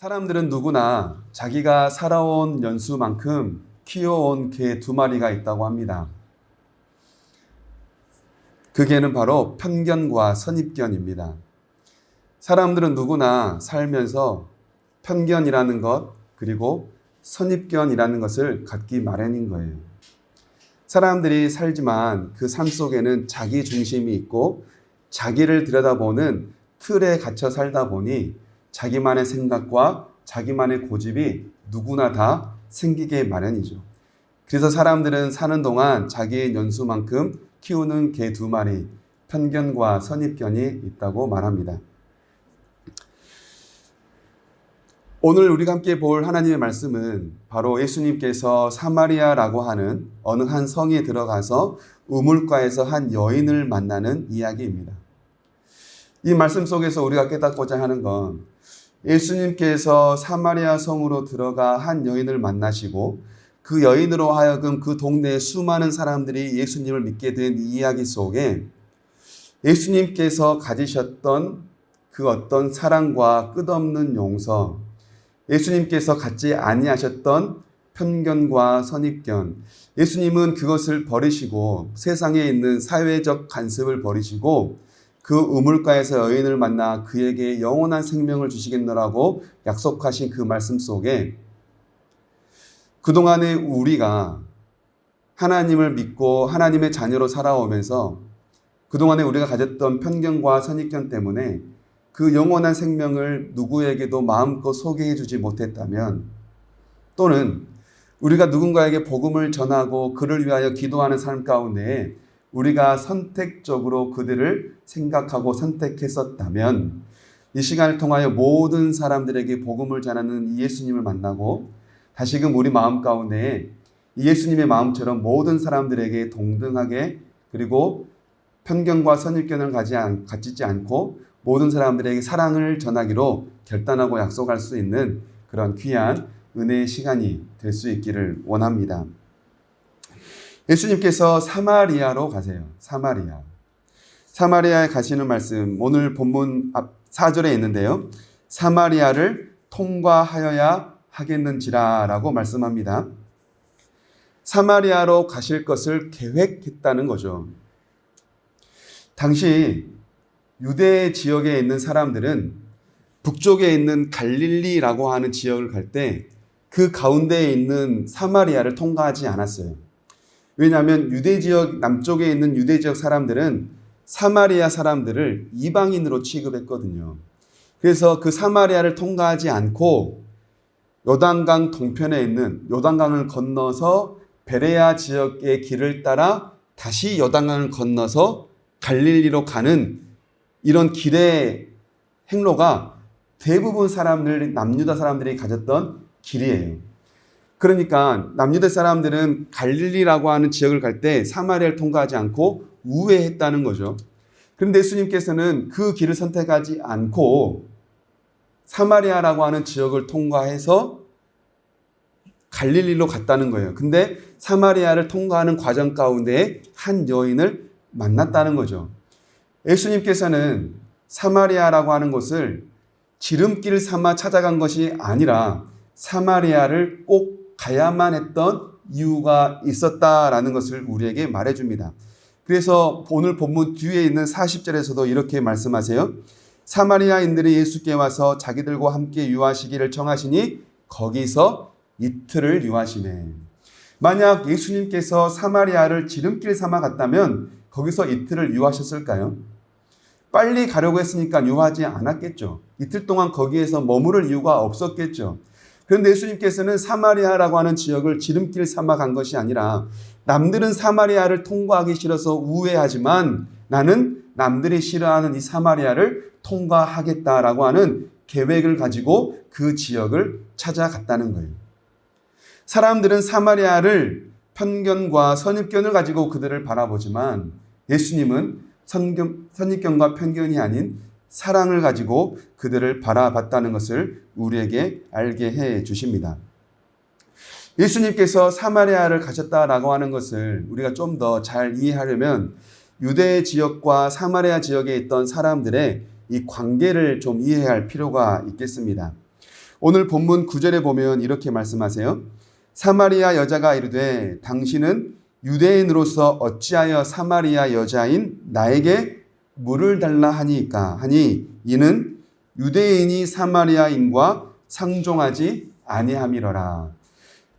사람들은 누구나 자기가 살아온 연수만큼 키워온 개 두 마리가 있다고 합니다. 그 개는 바로 편견과 선입견입니다. 사람들은 누구나 살면서 편견이라는 것, 그리고 선입견이라는 것을 갖기 마련인 거예요. 사람들이 살지만 그 삶 속에는 자기 중심이 있고 자기를 들여다보는 틀에 갇혀 살다 보니 자기만의 생각과 자기만의 고집이 누구나 다 생기게 마련이죠. 그래서 사람들은 사는 동안 자기의 연수만큼 키우는 개 두 마리, 편견과 선입견이 있다고 말합니다. 오늘 우리가 함께 볼 하나님의 말씀은 바로 예수님께서 사마리아라고 하는 어느 한 성에 들어가서 우물가에서 한 여인을 만나는 이야기입니다. 이 말씀 속에서 우리가 깨닫고자 하는 건 예수님께서 사마리아 성으로 들어가 한 여인을 만나시고 그 여인으로 하여금 그 동네의 수많은 사람들이 예수님을 믿게 된 이야기 속에 예수님께서 가지셨던 그 어떤 사랑과 끝없는 용서, 예수님께서 갖지 아니하셨던 편견과 선입견, 예수님은 그것을 버리시고 세상에 있는 사회적 간섭을 버리시고 그 우물가에서 여인을 만나 그에게 영원한 생명을 주시겠노라고 약속하신 그 말씀 속에 그동안에 우리가 하나님을 믿고 하나님의 자녀로 살아오면서 그동안에 우리가 가졌던 편견과 선입견 때문에 그 영원한 생명을 누구에게도 마음껏 소개해 주지 못했다면, 또는 우리가 누군가에게 복음을 전하고 그를 위하여 기도하는 삶 가운데 우리가 선택적으로 그들을 생각하고 선택했었다면 이 시간을 통하여 모든 사람들에게 복음을 전하는 이 예수님을 만나고 다시금 우리 마음 가운데 이 예수님의 마음처럼 모든 사람들에게 동등하게, 그리고 편견과 선입견을 가지지 않고 모든 사람들에게 사랑을 전하기로 결단하고 약속할 수 있는 그런 귀한 은혜의 시간이 될 수 있기를 원합니다. 예수님께서 사마리아로 가세요. 사마리아에 가시는 말씀, 오늘 본문 앞 4절에 있는데요. 사마리아를 통과하여야 하겠는지라 라고 말씀합니다. 사마리아로 가실 것을 계획했다는 거죠. 당시 유대 지역에 있는 사람들은 북쪽에 있는 갈릴리라고 하는 지역을 갈 때 그 가운데에 있는 사마리아를 통과하지 않았어요. 왜냐하면 유대 지역, 남쪽에 있는 유대 지역 사람들은 사마리아 사람들을 이방인으로 취급했거든요. 그래서 그 사마리아를 통과하지 않고 요단강 동편에 있는 요단강을 건너서 베레아 지역의 길을 따라 다시 요단강을 건너서 갈릴리로 가는 이런 길의 행로가 대부분 사람들, 남유다 사람들이 가졌던 길이에요. 그러니까 남유다 사람들은 갈릴리라고 하는 지역을 갈 때 사마리아를 통과하지 않고 우회했다는 거죠. 그런데 예수님께서는 그 길을 선택하지 않고 사마리아라고 하는 지역을 통과해서 갈릴리로 갔다는 거예요. 근데 사마리아를 통과하는 과정 가운데 한 여인을 만났다는 거죠. 예수님께서는 사마리아라고 하는 곳을 지름길 삼아 찾아간 것이 아니라 사마리아를 꼭 가야만 했던 이유가 있었다라는 것을 우리에게 말해줍니다. 그래서 오늘 본문 뒤에 있는 40절에서도 이렇게 말씀하세요. 사마리아인들이 예수께 와서 자기들과 함께 유하시기를 청하시니 거기서 이틀을 유하시네. 만약 예수님께서 사마리아를 지름길 삼아 갔다면 거기서 이틀을 유하셨을까요? 빨리 가려고 했으니까 유하지 않았겠죠. 이틀 동안 거기에서 머무를 이유가 없었겠죠. 그런데 예수님께서는 사마리아라고 하는 지역을 지름길 삼아 간 것이 아니라 남들은 사마리아를 통과하기 싫어서 우회하지만 나는 남들이 싫어하는 이 사마리아를 통과하겠다라고 하는 계획을 가지고 그 지역을 찾아갔다는 거예요. 사람들은 사마리아를 편견과 선입견을 가지고 그들을 바라보지만 예수님은 선입견과 편견이 아닌 사랑을 가지고 그들을 바라봤다는 것을 우리에게 알게 해 주십니다. 예수님께서 사마리아를 가셨다라고 하는 것을 우리가 좀 더 잘 이해하려면 유대 지역과 사마리아 지역에 있던 사람들의 이 관계를 좀 이해할 필요가 있겠습니다. 오늘 본문 9절에 보면 이렇게 말씀하세요. 사마리아 여자가 이르되 당신은 유대인으로서 어찌하여 사마리아 여자인 나에게 물을 달라 하니까 하니 이는 유대인이 사마리아인과 상종하지 아니함이러라.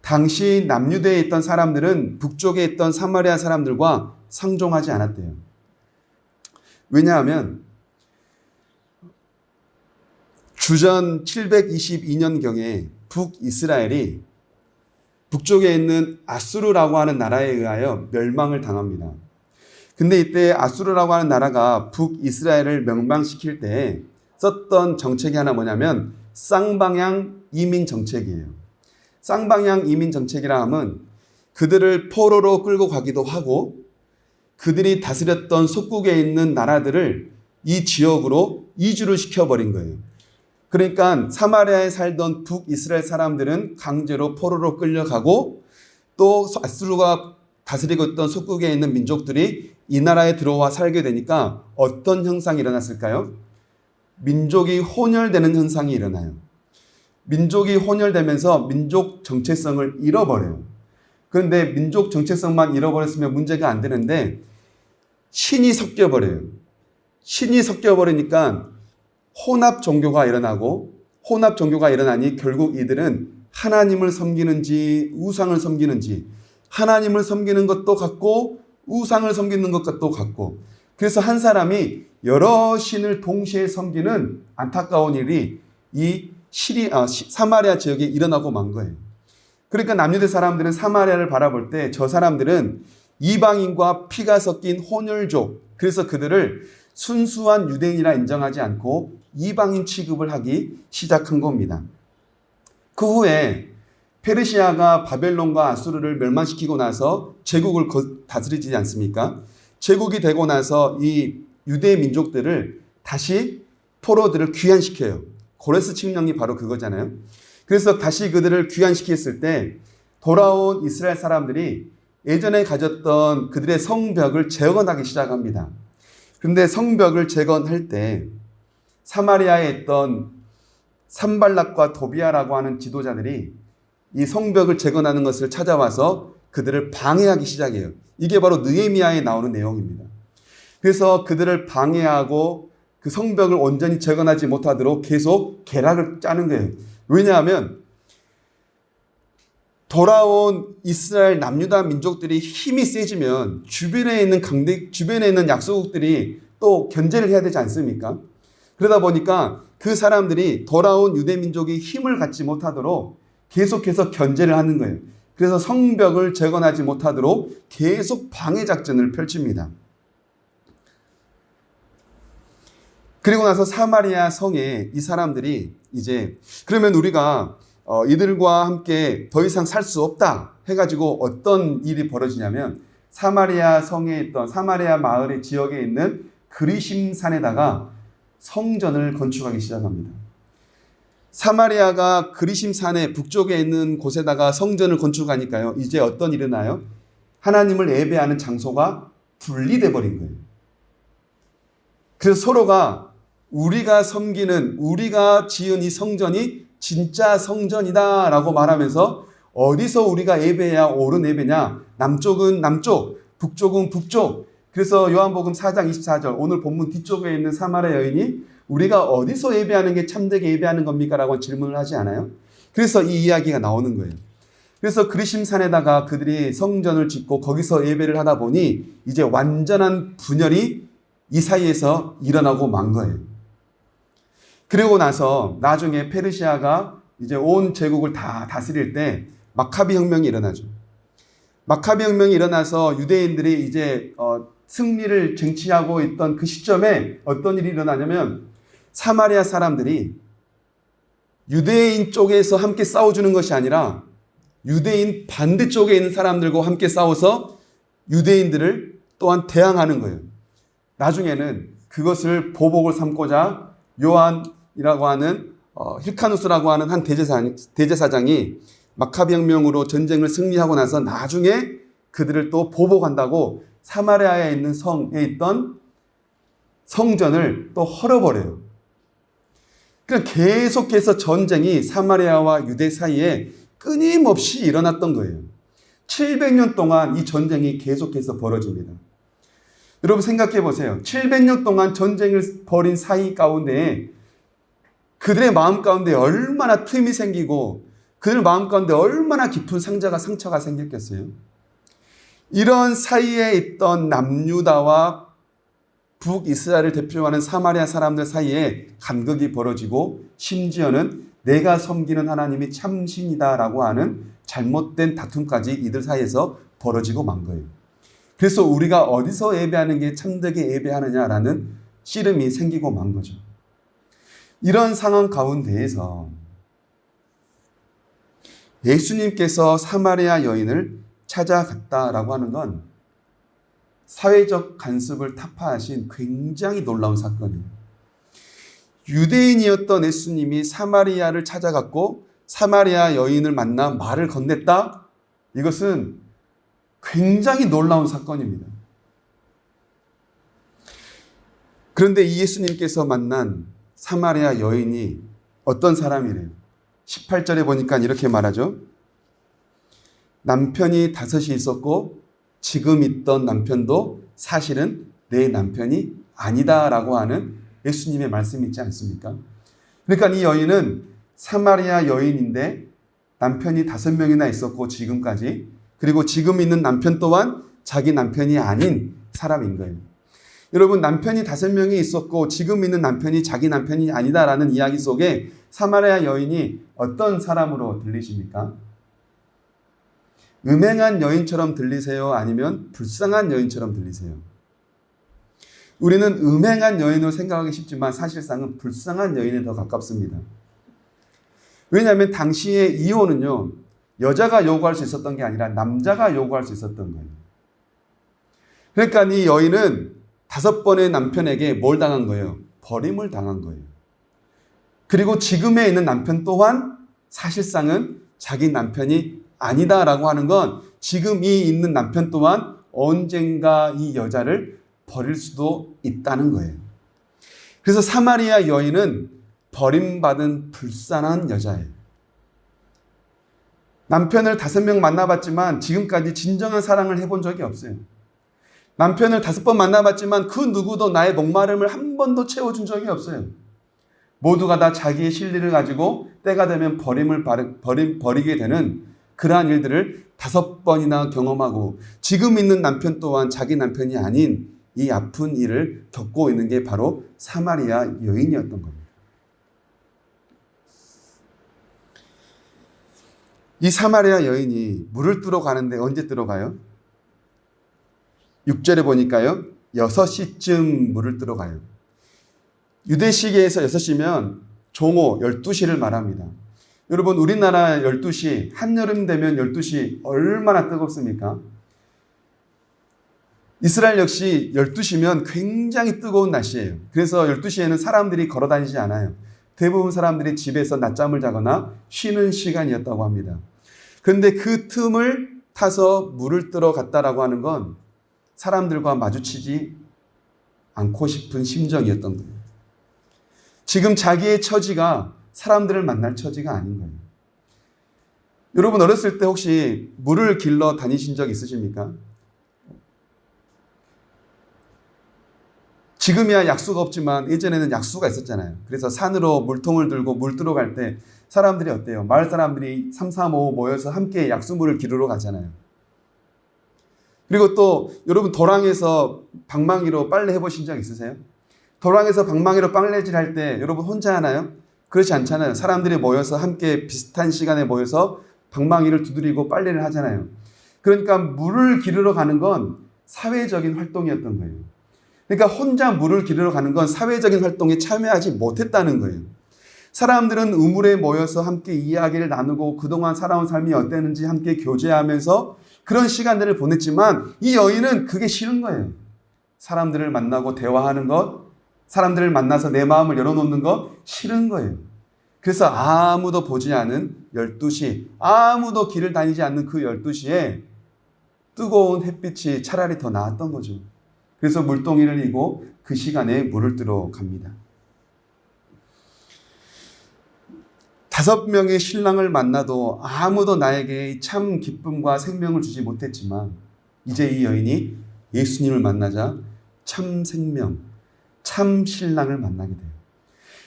당시 남유대에 있던 사람들은 북쪽에 있던 사마리아 사람들과 상종하지 않았대요. 왜냐하면 주전 722년경에 북이스라엘이 북쪽에 있는 아수르라고 하는 나라에 의하여 멸망을 당합니다. 근데 이때 아수르라고 하는 나라가 북이스라엘을 멸망시킬 때 썼던 정책이 하나 뭐냐면 쌍방향 이민 정책이에요. 쌍방향 이민 정책이라 하면 그들을 포로로 끌고 가기도 하고 그들이 다스렸던 속국에 있는 나라들을 이 지역으로 이주를 시켜버린 거예요. 그러니까 사마리아에 살던 북이스라엘 사람들은 강제로 포로로 끌려가고 또 아수르가 다스리고 있던 속국에 있는 민족들이 이 나라에 들어와 살게 되니까 어떤 현상이 일어났을까요? 민족이 혼혈되는 현상이 일어나요. 민족이 혼혈되면서 민족 정체성을 잃어버려요. 그런데 민족 정체성만 잃어버렸으면 문제가 안 되는데 신이 섞여버려요. 신이 섞여버리니까 혼합 종교가 일어나고 혼합 종교가 일어나니 결국 이들은 하나님을 섬기는지 우상을 섬기는지 하나님을 섬기는 것도 같고 우상을 섬기는 것도 같고 그래서 한 사람이 여러 신을 동시에 섬기는 안타까운 일이 이 사마리아 지역에 일어나고 만 거예요. 그러니까 남유대 사람들은 사마리아를 바라볼 때 저 사람들은 이방인과 피가 섞인 혼혈족 그래서 그들을 순수한 유대인이라 인정하지 않고 이방인 취급을 하기 시작한 겁니다. 그 후에 페르시아가 바벨론과 아수르를 멸망시키고 나서 제국을 다스리지 않습니까? 제국이 되고 나서 이 유대 민족들을 다시 포로들을 귀환시켜요. 고레스 칙령이 바로 그거잖아요. 그래서 다시 그들을 귀환시켰을 때 돌아온 이스라엘 사람들이 예전에 가졌던 그들의 성벽을 재건하기 시작합니다. 그런데 성벽을 재건할 때 사마리아에 있던 산발락과 도비아라고 하는 지도자들이 이 성벽을 재건하는 것을 찾아와서 그들을 방해하기 시작해요. 이게 바로 느헤미야에 나오는 내용입니다. 그래서 그들을 방해하고 그 성벽을 온전히 재건하지 못하도록 계속 계략을 짜는 거예요. 왜냐하면 돌아온 이스라엘 남유다 민족들이 힘이 세지면 주변에 있는 약소국들이 또 견제를 해야 되지 않습니까? 그러다 보니까 그 사람들이 돌아온 유대 민족이 힘을 갖지 못하도록 계속해서 견제를 하는 거예요. 그래서 성벽을 재건하지 못하도록 계속 방해 작전을 펼칩니다. 그리고 나서 사마리아 성에 이 사람들이 이제 그러면 우리가 이들과 함께 더 이상 살 수 없다 해가지고 어떤 일이 벌어지냐면 사마리아 성에 있던 사마리아 마을의 지역에 있는 그리심산에다가 성전을 건축하기 시작합니다. 사마리아가 그리심산의 북쪽에 있는 곳에다가 성전을 건축하니까요. 이제 어떤 일이 나요? 하나님을 예배하는 장소가 분리돼 버린 거예요. 그래서 서로가 우리가 섬기는 우리가 지은 이 성전이 진짜 성전이다 라고 말하면서 어디서 우리가 예배해야 옳은 예배냐? 남쪽은 남쪽, 북쪽은 북쪽. 그래서 요한복음 4장 24절 오늘 본문 뒤쪽에 있는 사마리아 여인이 우리가 어디서 예배하는 게 참되게 예배하는 겁니까? 라고 질문을 하지 않아요? 그래서 이 이야기가 나오는 거예요. 그래서 그리심산에다가 그들이 성전을 짓고 거기서 예배를 하다 보니 이제 완전한 분열이 이 사이에서 일어나고 만 거예요. 그리고 나서 나중에 페르시아가 이제 온 제국을 다 다스릴 때 마카비 혁명이 일어나죠. 마카비 혁명이 일어나서 유대인들이 이제 승리를 쟁취하고 있던 그 시점에 어떤 일이 일어나냐면 사마리아 사람들이 유대인 쪽에서 함께 싸워주는 것이 아니라 유대인 반대쪽에 있는 사람들과 함께 싸워서 유대인들을 또한 대항하는 거예요. 나중에는 그것을 보복을 삼고자 요한이라고 하는 힐카누스라고 하는 한 대제사장이 마카비 혁명으로 전쟁을 승리하고 나서 나중에 그들을 또 보복한다고 사마리아에 있는 성에 있던 성전을 또 헐어버려요. 그러니까 계속해서 전쟁이 사마리아와 유대 사이에 끊임없이 일어났던 거예요. 700년 동안 이 전쟁이 계속해서 벌어집니다. 여러분 생각해 보세요. 700년 동안 전쟁을 벌인 사이 가운데 그들의 마음 가운데 얼마나 틈이 생기고 그들 마음 가운데 얼마나 깊은 상처가 생겼겠어요. 이런 사이에 있던 남유다와 북이스라엘을 대표하는 사마리아 사람들 사이에 간극이 벌어지고 심지어는 내가 섬기는 하나님이 참신이다라고 하는 잘못된 다툼까지 이들 사이에서 벌어지고 만 거예요. 그래서 우리가 어디서 예배하는 게 참되게 예배하느냐라는 씨름이 생기고 만 거죠. 이런 상황 가운데에서 예수님께서 사마리아 여인을 찾아갔다라고 하는 건 사회적 간섭을 타파하신 굉장히 놀라운 사건이에요. 유대인이었던 예수님이 사마리아를 찾아갔고 사마리아 여인을 만나 말을 건넸다? 이것은 굉장히 놀라운 사건입니다. 그런데 이 예수님께서 만난 사마리아 여인이 어떤 사람이래요? 18절에 보니까 이렇게 말하죠. 남편이 5이 있었고 지금 있던 남편도 사실은 내 남편이 아니다라고 하는 예수님의 말씀이 있지 않습니까? 그러니까 이 여인은 사마리아 여인인데 남편이 5명이나 있었고 지금까지, 그리고 지금 있는 남편 또한 자기 남편이 아닌 사람인 거예요. 여러분, 남편이 5명이 있었고 지금 있는 남편이 자기 남편이 아니다라는 이야기 속에 사마리아 여인이 어떤 사람으로 들리십니까? 음행한 여인처럼 들리세요? 아니면 불쌍한 여인처럼 들리세요? 우리는 음행한 여인으로 생각하기 쉽지만 사실상은 불쌍한 여인에 더 가깝습니다. 왜냐하면 당시의 이혼은요, 여자가 요구할 수 있었던 게 아니라 남자가 요구할 수 있었던 거예요. 그러니까 이 여인은 5번의 남편에게 뭘 당한 거예요? 버림을 당한 거예요. 그리고 지금에 있는 남편 또한 사실상은 자기 남편이 아니다라고 하는 건 지금 이 있는 남편 또한 언젠가 이 여자를 버릴 수도 있다는 거예요. 그래서 사마리아 여인은 버림받은 불쌍한 여자예요. 남편을 5명 만나봤지만 지금까지 진정한 사랑을 해본 적이 없어요. 남편을 5번 만나봤지만 그 누구도 나의 목마름을 한 번도 채워준 적이 없어요. 모두가 다 자기의 실리를 가지고 때가 되면 버리게 되는 그러한 일들을 5번이나 경험하고 지금 있는 남편 또한 자기 남편이 아닌 이 아픈 일을 겪고 있는 게 바로 사마리아 여인이었던 겁니다. 이 사마리아 여인이 물을 뜨러 가는데 언제 뜨러 가요? 6절에 보니까요, 6시쯤 물을 뜨러 가요. 유대 시계에서 6시면 종오 12시를 말합니다. 여러분, 우리나라 12시, 한여름 되면 12시 얼마나 뜨겁습니까? 이스라엘 역시 12시면 굉장히 뜨거운 날씨예요. 그래서 12시에는 사람들이 걸어 다니지 않아요. 대부분 사람들이 집에서 낮잠을 자거나 쉬는 시간이었다고 합니다. 그런데 그 틈을 타서 물을 뜨러 갔다라고 하는 건 사람들과 마주치지 않고 싶은 심정이었던 거예요. 지금 자기의 처지가 사람들을 만날 처지가 아닌 거예요. 여러분, 어렸을 때 혹시 물을 길러 다니신 적 있으십니까? 지금이야 약수가 없지만 예전에는 약수가 있었잖아요. 그래서 산으로 물통을 들고 물 뜨러 갈 때 사람들이 어때요? 마을 사람들이 3, 4, 5 모여서 함께 약수물을 기르러 가잖아요. 그리고 또 여러분, 도랑에서 방망이로 빨래 해보신 적 있으세요? 도랑에서 방망이로 빨래질 할 때 여러분 혼자 하나요? 그렇지 않잖아요. 사람들이 모여서 함께 비슷한 시간에 모여서 방망이를 두드리고 빨래를 하잖아요. 그러니까 물을 기르러 가는 건 사회적인 활동이었던 거예요. 그러니까 혼자 물을 기르러 가는 건 사회적인 활동에 참여하지 못했다는 거예요. 사람들은 우물에 모여서 함께 이야기를 나누고 그동안 살아온 삶이 어땠는지 함께 교제하면서 그런 시간들을 보냈지만 이 여인은 그게 싫은 거예요. 사람들을 만나고 대화하는 것, 사람들을 만나서 내 마음을 열어놓는 것 싫은 거예요. 그래서 아무도 보지 않은 12시, 아무도 길을 다니지 않는 그 12시에 뜨거운 햇빛이 차라리 더 나았던 거죠. 그래서 물동이를 이고 그 시간에 물을 뜨러 갑니다. 5명의 신랑을 만나도 아무도 나에게 참 기쁨과 생명을 주지 못했지만 이제 이 여인이 예수님을 만나자 참 생명, 참 신랑을 만나게 돼요.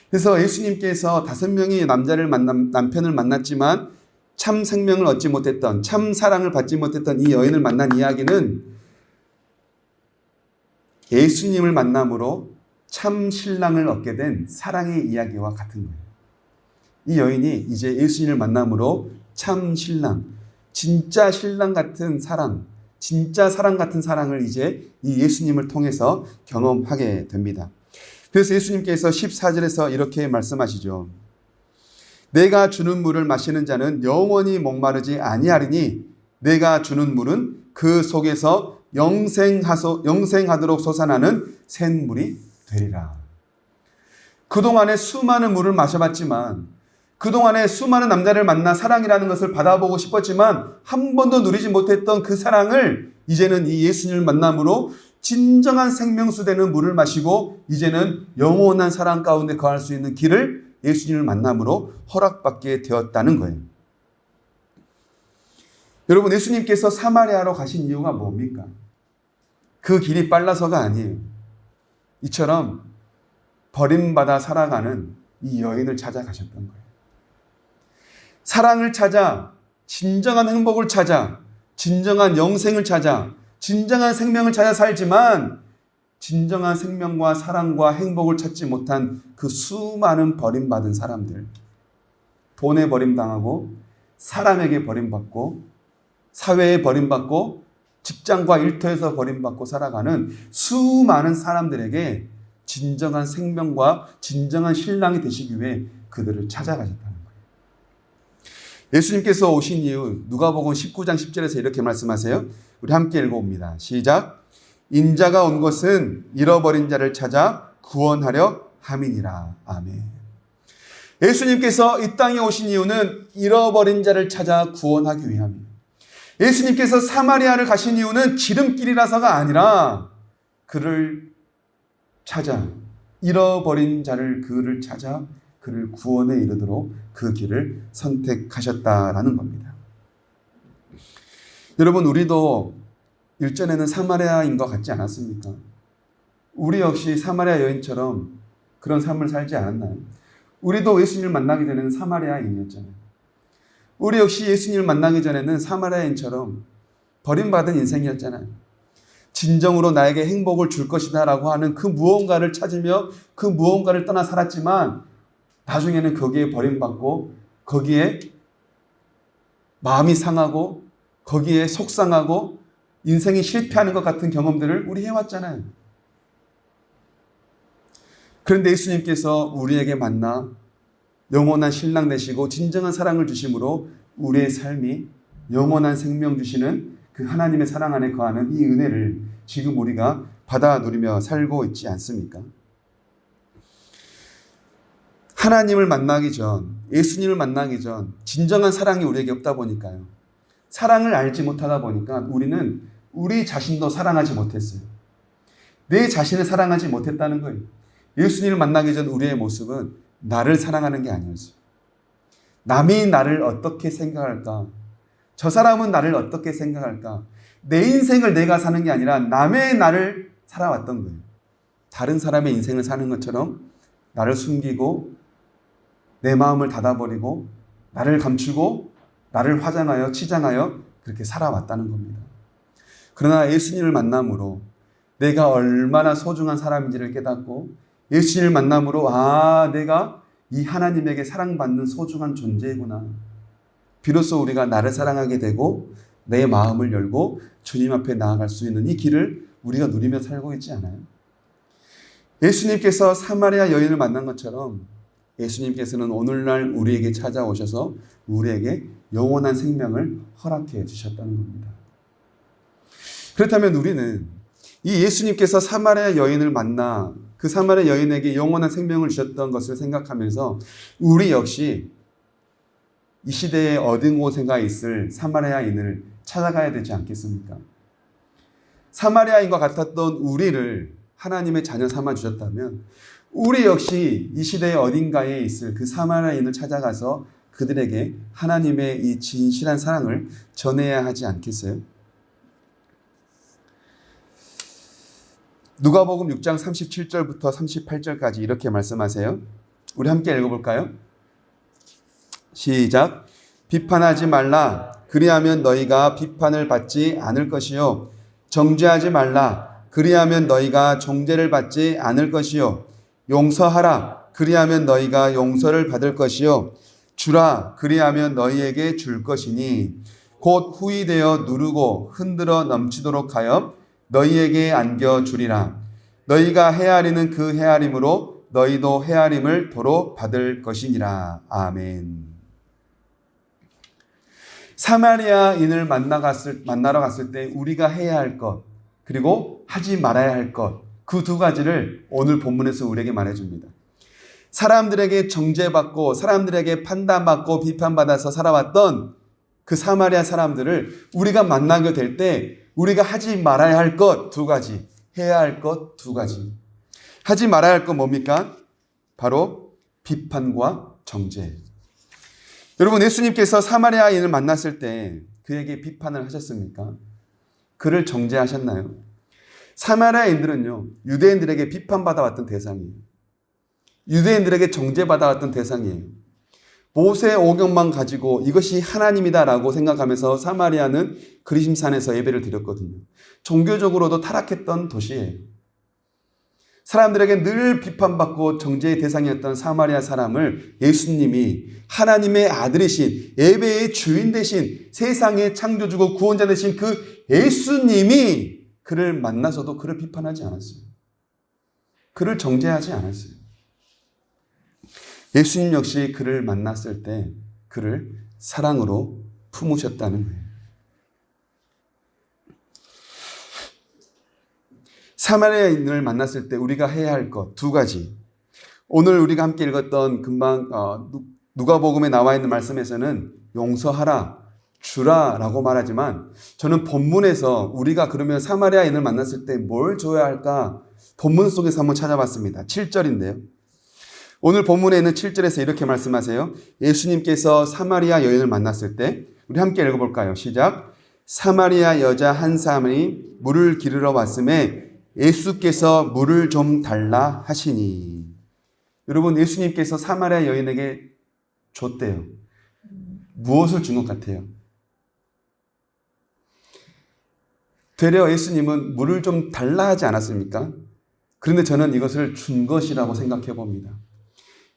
그래서 예수님께서 5명의 남편을 만났지만 참 생명을 얻지 못했던, 참 사랑을 받지 못했던 이 여인을 만난 이야기는 예수님을 만남으로 참 신랑을 얻게 된 사랑의 이야기와 같은 거예요. 이 여인이 이제 예수님을 만남으로 참 신랑, 진짜 신랑 같은 사랑, 진짜 사랑 같은 사랑을 이제 이 예수님을 통해서 경험하게 됩니다. 그래서 예수님께서 14절에서 이렇게 말씀하시죠. 내가 주는 물을 마시는 자는 영원히 목마르지 아니하리니 내가 주는 물은 그 속에서 영생하도록 솟아나는 샘물이 되리라. 그동안에 수많은 물을 마셔봤지만, 그동안에 수많은 남자를 만나 사랑이라는 것을 받아보고 싶었지만 한 번도 누리지 못했던 그 사랑을 이제는 이 예수님을 만남으로 진정한 생명수 되는 물을 마시고 이제는 영원한 사랑 가운데 거할 수 있는 길을 예수님을 만남으로 허락받게 되었다는 거예요. 여러분, 예수님께서 사마리아로 가신 이유가 뭡니까? 그 길이 빨라서가 아니에요. 이처럼 버림받아 살아가는 이 여인을 찾아가셨던 거예요. 사랑을 찾아, 진정한 행복을 찾아, 진정한 영생을 찾아, 진정한 생명을 찾아 살지만 진정한 생명과 사랑과 행복을 찾지 못한 그 수많은 버림받은 사람들, 돈에 버림당하고 사람에게 버림받고 사회에 버림받고 직장과 일터에서 버림받고 살아가는 수많은 사람들에게 진정한 생명과 진정한 신랑이 되시기 위해 그들을 찾아가셨다는 거예요. 예수님께서 오신 이유 누가복음 19장 10절에서 이렇게 말씀하세요. 우리 함께 읽어봅니다. 시작. 인자가 온 것은 잃어버린 자를 찾아 구원하려 함이니라. 아멘. 예수님께서 이 땅에 오신 이유는 잃어버린 자를 찾아 구원하기 위함이에요. 예수님께서 사마리아를 가신 이유는 지름길이라서가 아니라 그를 찾아, 잃어버린 자를 그를 찾아 그를 구원에 이르도록 그 길을 선택하셨다라는 겁니다. 여러분, 우리도 일전에는 사마리아인 것 같지 않았습니까? 우리 역시 사마리아 여인처럼 그런 삶을 살지 않았나요? 우리도 예수님을 만나기 전에는 사마리아인이었잖아요. 우리 역시 예수님을 만나기 전에는 사마리아인처럼 버림받은 인생이었잖아요. 진정으로 나에게 행복을 줄 것이다 라고 하는 그 무언가를 찾으며 그 무언가를 떠나 살았지만 나중에는 거기에 버림받고 거기에 마음이 상하고 거기에 속상하고 인생이 실패하는 것 같은 경험들을 우리 해왔잖아요. 그런데 예수님께서 우리에게 만나 영원한 신랑 되시고 진정한 사랑을 주심으로 우리의 삶이 영원한 생명 주시는 그 하나님의 사랑 안에 거하는 이 은혜를 지금 우리가 받아 누리며 살고 있지 않습니까? 하나님을 만나기 전, 예수님을 만나기 전 진정한 사랑이 우리에게 없다 보니까요. 사랑을 알지 못하다 보니까 우리는 우리 자신도 사랑하지 못했어요. 내 자신을 사랑하지 못했다는 거예요. 예수님을 만나기 전 우리의 모습은 나를 사랑하는 게 아니었어요. 남이 나를 어떻게 생각할까? 저 사람은 나를 어떻게 생각할까? 내 인생을 내가 사는 게 아니라 남의 나를 살아왔던 거예요. 다른 사람의 인생을 사는 것처럼 나를 숨기고 내 마음을 닫아버리고 나를 감추고 나를 화장하여 치장하여 그렇게 살아왔다는 겁니다. 그러나 예수님을 만남으로 내가 얼마나 소중한 사람인지를 깨닫고 예수님을 만남으로 내가 이 하나님에게 사랑받는 소중한 존재구나. 비로소 우리가 나를 사랑하게 되고 내 마음을 열고 주님 앞에 나아갈 수 있는 이 길을 우리가 누리며 살고 있지 않아요? 예수님께서 사마리아 여인을 만난 것처럼 예수님께서는 오늘날 우리에게 찾아오셔서 우리에게 영원한 생명을 허락해 주셨다는 겁니다. 그렇다면 우리는 이 예수님께서 사마리아 여인을 만나 그 사마리아 여인에게 영원한 생명을 주셨던 것을 생각하면서 우리 역시 이 시대에 어딘 곳에가 있을 사마리아인을 찾아가야 되지 않겠습니까? 사마리아인과 같았던 우리를 하나님의 자녀 삼아 주셨다면 우리 역시 이 시대의 어딘가에 있을 그 사마리아인을 찾아가서 그들에게 하나님의 이 진실한 사랑을 전해야 하지 않겠어요? 누가복음 6장 37절부터 38절까지 이렇게 말씀하세요. 우리 함께 읽어볼까요? 시작. 비판하지 말라. 그리하면 너희가 비판을 받지 않을 것이요. 정죄하지 말라. 그리하면 너희가 정죄를 받지 않을 것이요. 용서하라. 그리하면 너희가 용서를 받을 것이요. 주라. 그리하면 너희에게 줄 것이니 곧 후이되어 누르고 흔들어 넘치도록 하여 너희에게 안겨주리라. 너희가 헤아리는 그 헤아림으로 너희도 헤아림을 도로 받을 것이니라. 아멘. 사마리아인을 만나러 갔을 때 우리가 해야 할 것, 그리고 하지 말아야 할 것, 그 두 가지를 오늘 본문에서 우리에게 말해줍니다. 사람들에게 정죄받고 사람들에게 판단받고 비판받아서 살아왔던 그 사마리아 사람들을 우리가 만나게 될 때 우리가 하지 말아야 할 것 두 가지, 해야 할 것 두 가지. 하지 말아야 할 것 뭡니까? 바로 비판과 정죄. 여러분, 예수님께서 사마리아인을 만났을 때 그에게 비판을 하셨습니까? 그를 정죄하셨나요? 사마리아인들은요, 유대인들에게 비판받아왔던 대상이에요. 유대인들에게 정죄받아왔던 대상이에요. 모세 오경만 가지고 이것이 하나님이다라고 생각하면서 사마리아는 그리심산에서 예배를 드렸거든요. 종교적으로도 타락했던 도시예요. 사람들에게 늘 비판받고 정죄의 대상이었던 사마리아 사람을 예수님이 하나님의 아들이신, 예배의 주인 되신, 세상의 창조주고 구원자 되신 그 예수님이 그를 만나서도 그를 비판하지 않았어요. 그를 정죄하지 않았어요. 예수님 역시 그를 만났을 때 그를 사랑으로 품으셨다는 거예요. 사마리아인을 만났을 때 우리가 해야 할 것 두 가지. 오늘 우리가 함께 읽었던 금방 누가복음에 나와 있는 말씀에서는 용서하라, 주라라고 말하지만 저는 본문에서 우리가 그러면 사마리아인을 만났을 때 뭘 줘야 할까? 본문 속에서 한번 찾아봤습니다. 7절인데요. 오늘 본문에 있는 7절에서 이렇게 말씀하세요. 예수님께서 사마리아 여인을 만났을 때 우리 함께 읽어볼까요? 시작. 사마리아 여자 한 사람이 물을 기르러 왔음에 예수께서 물을 좀 달라 하시니. 여러분, 예수님께서 사마리아 여인에게 줬대요. 무엇을 준 것 같아요? 되려 예수님은 물을 좀 달라 하지 않았습니까? 그런데 저는 이것을 준 것이라고 생각해 봅니다.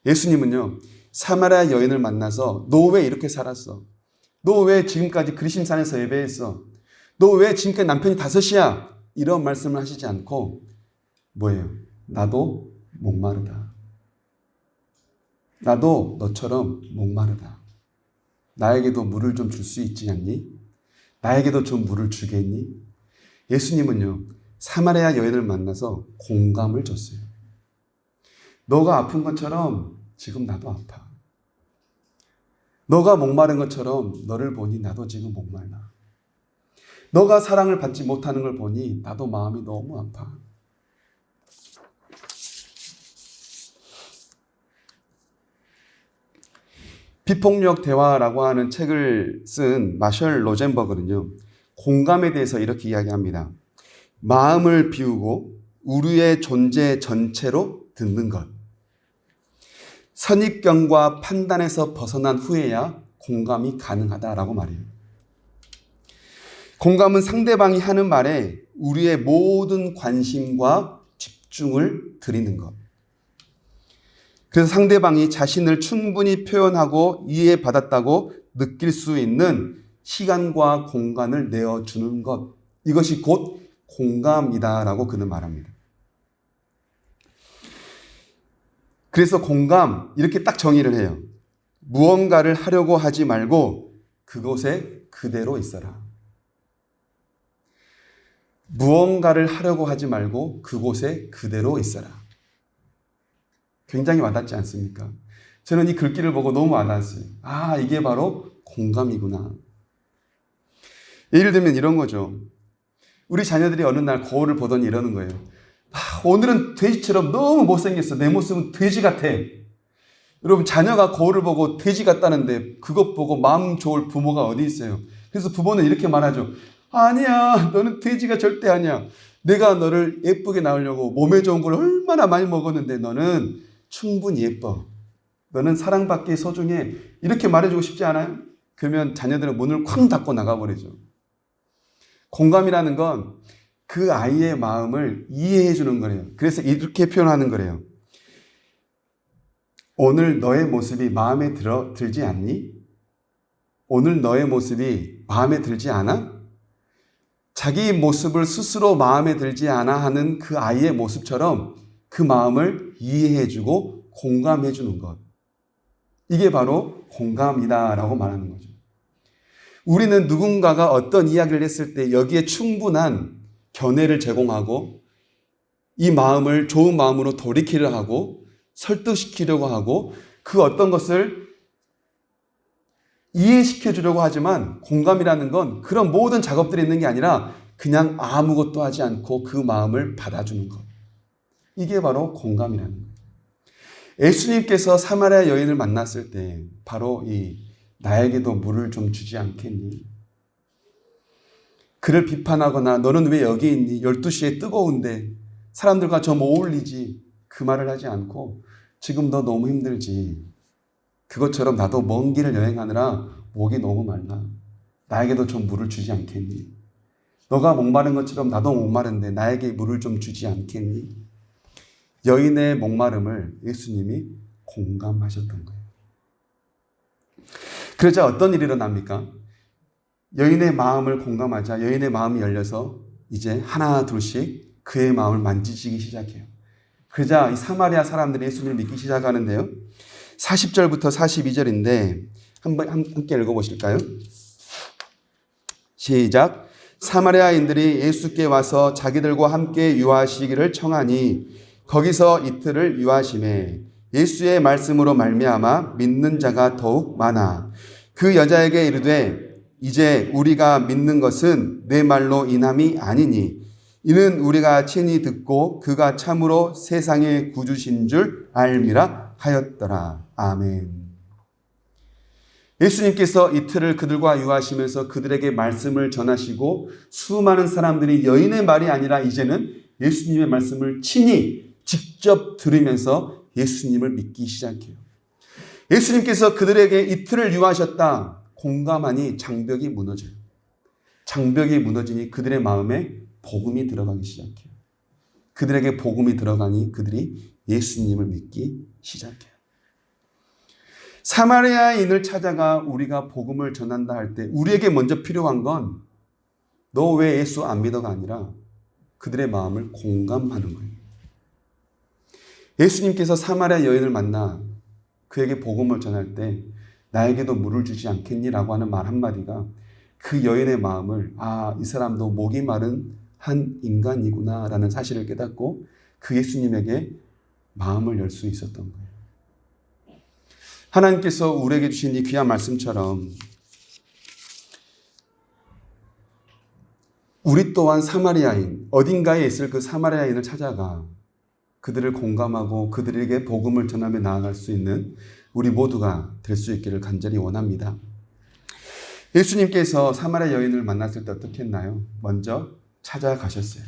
예수님은요, 사마리아 여인을 만나서 너 왜 이렇게 살았어? 너 왜 지금까지 그리심산에서 예배했어? 너 왜 지금까지 남편이 5이야? 이런 말씀을 하시지 않고 뭐예요? 나도 목마르다. 나도 너처럼 목마르다. 나에게도 물을 좀 줄 수 있지 않니? 나에게도 좀 물을 주겠니? 예수님은요, 사마리아 여인을 만나서 공감을 줬어요. 너가 아픈 것처럼 지금 나도 아파. 너가 목마른 것처럼 너를 보니 나도 지금 목말라. 너가 사랑을 받지 못하는 걸 보니 나도 마음이 너무 아파. 비폭력 대화라고 하는 책을 쓴 마셜 로젠버그는요, 공감에 대해서 이렇게 이야기합니다. 마음을 비우고 우리의 존재 전체로 듣는 것. 선입견과 판단에서 벗어난 후에야 공감이 가능하다라고 말해요. 공감은 상대방이 하는 말에 우리의 모든 관심과 집중을 드리는 것. 그래서 상대방이 자신을 충분히 표현하고 이해받았다고 느낄 수 있는 시간과 공간을 내어주는 것. 이것이 곧 공감이다라고 그는 말합니다. 그래서 공감, 이렇게 딱 정의를 해요. 무언가를 하려고 하지 말고 그곳에 그대로 있어라. 무언가를 하려고 하지 말고 그곳에 그대로 있어라. 굉장히 와닿지 않습니까? 저는 이 글귀를 보고 너무 와닿았어요. 아, 이게 바로 공감이구나. 예를 들면 이런 거죠. 우리 자녀들이 어느 날 거울을 보더니 이러는 거예요. 오늘은 돼지처럼 너무 못생겼어. 내 모습은 돼지 같아. 여러분, 자녀가 거울을 보고 돼지 같다는데 그것 보고 마음 좋을 부모가 어디 있어요? 그래서 부모는 이렇게 말하죠. 아니야, 너는 돼지가 절대 아니야. 내가 너를 예쁘게 나오려고 몸에 좋은 걸 얼마나 많이 먹었는데 너는 충분히 예뻐. 너는 사랑받기에 소중해. 이렇게 말해주고 싶지 않아요? 그러면 자녀들은 문을 쾅 닫고 나가버리죠. 공감이라는 건 그 아이의 마음을 이해해 주는 거래요. 그래서 이렇게 표현하는 거래요. 오늘 너의 모습이 마음에 들지 않니? 오늘 너의 모습이 마음에 들지 않아? 자기 모습을 스스로 마음에 들지 않아 하는 그 아이의 모습처럼 그 마음을 이해해 주고 공감해 주는 것. 이게 바로 공감이다라고 말하는 거죠. 우리는 누군가가 어떤 이야기를 했을 때 여기에 충분한 견해를 제공하고 이 마음을 좋은 마음으로 돌이키려 하고 설득시키려고 하고 그 어떤 것을 이해시켜 주려고 하지만 공감이라는 건 그런 모든 작업들이 있는 게 아니라 그냥 아무것도 하지 않고 그 마음을 받아주는 것. 이게 바로 공감이라는 거예요. 예수님께서 사마리아 여인을 만났을 때 바로 나에게도 물을 좀 주지 않겠니? 그를 비판하거나 너는 왜 여기 있니? 12시에 뜨거운데 사람들과 좀 어울리지. 그 말을 하지 않고 지금 너 너무 힘들지. 그것처럼 나도 먼 길을 여행하느라 목이 너무 말라. 나에게도 좀 물을 주지 않겠니? 너가 목마른 것처럼 나도 목마른데 나에게 물을 좀 주지 않겠니? 여인의 목마름을 예수님이 공감하셨던 거예요. 그러자 어떤 일이 일어납니까? 여인의 마음을 공감하자 여인의 마음이 열려서 이제 하나 둘씩 그의 마음을 만지시기 시작해요. 그러자 이 사마리아 사람들이 예수님을 믿기 시작하는데요. 40절부터 42절인데 함께 읽어보실까요? 시작. 사마리아인들이 예수께 와서 자기들과 함께 유하시기를 청하니 거기서 이틀을 유하심에 예수의 말씀으로 말미암아 믿는 자가 더욱 많아. 그 여자에게 이르되 이제 우리가 믿는 것은 내 말로 인함이 아니니 이는 우리가 친히 듣고 그가 참으로 세상의 구주신 줄 알미라 하였더라. 아멘. 예수님께서 이틀을 그들과 유하시면서 그들에게 말씀을 전하시고 수많은 사람들이 여인의 말이 아니라 이제는 예수님의 말씀을 친히 직접 들으면서 예수님을 믿기 시작해요. 예수님께서 그들에게 이틀을 유하셨다. 공감하니 장벽이 무너져요. 장벽이 무너지니 그들의 마음에 복음이 들어가기 시작해요. 그들에게 복음이 들어가니 그들이 예수님을 믿기 시작해요. 사마리아인을 찾아가 우리가 복음을 전한다 할 때 우리에게 먼저 필요한 건 너 왜 예수 안 믿어가 아니라 그들의 마음을 공감하는 거예요. 예수님께서 사마리아 여인을 만나 그에게 복음을 전할 때 나에게도 물을 주지 않겠니라고 하는 말 한마디가 그 여인의 마음을 이 사람도 목이 마른 한 인간이구나 라는 사실을 깨닫고 그 예수님에게 마음을 열 수 있었던 거예요. 하나님께서 우리에게 주신 이 귀한 말씀처럼 우리 또한 사마리아인, 어딘가에 있을 그 사마리아인을 찾아가 그들을 공감하고 그들에게 복음을 전하며 나아갈 수 있는 우리 모두가 될 수 있기를 간절히 원합니다. 예수님께서 사마리아 여인을 만났을 때 어떻게 했나요? 먼저 찾아가셨어요.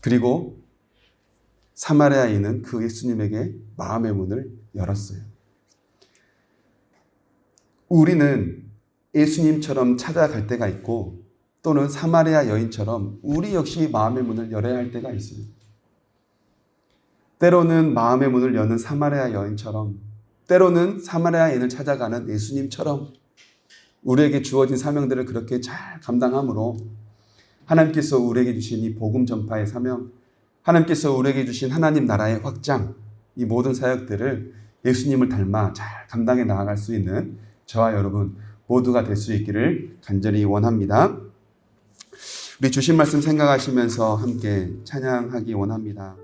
그리고 사마리아인은 그 예수님에게 마음의 문을 열었어요. 우리는 예수님처럼 찾아갈 때가 있고 또는 사마리아 여인처럼 우리 역시 마음의 문을 열어야 할 때가 있어요. 때로는 마음의 문을 여는 사마리아 여인처럼 때로는 사마리아인을 찾아가는 예수님처럼 우리에게 주어진 사명들을 그렇게 잘 감당함으로 하나님께서 우리에게 주신 이 복음 전파의 사명, 하나님께서 우리에게 주신 하나님 나라의 확장, 이 모든 사역들을 예수님을 닮아 잘 감당해 나아갈 수 있는 저와 여러분 모두가 될 수 있기를 간절히 원합니다. 우리 주신 말씀 생각하시면서 함께 찬양하기 원합니다.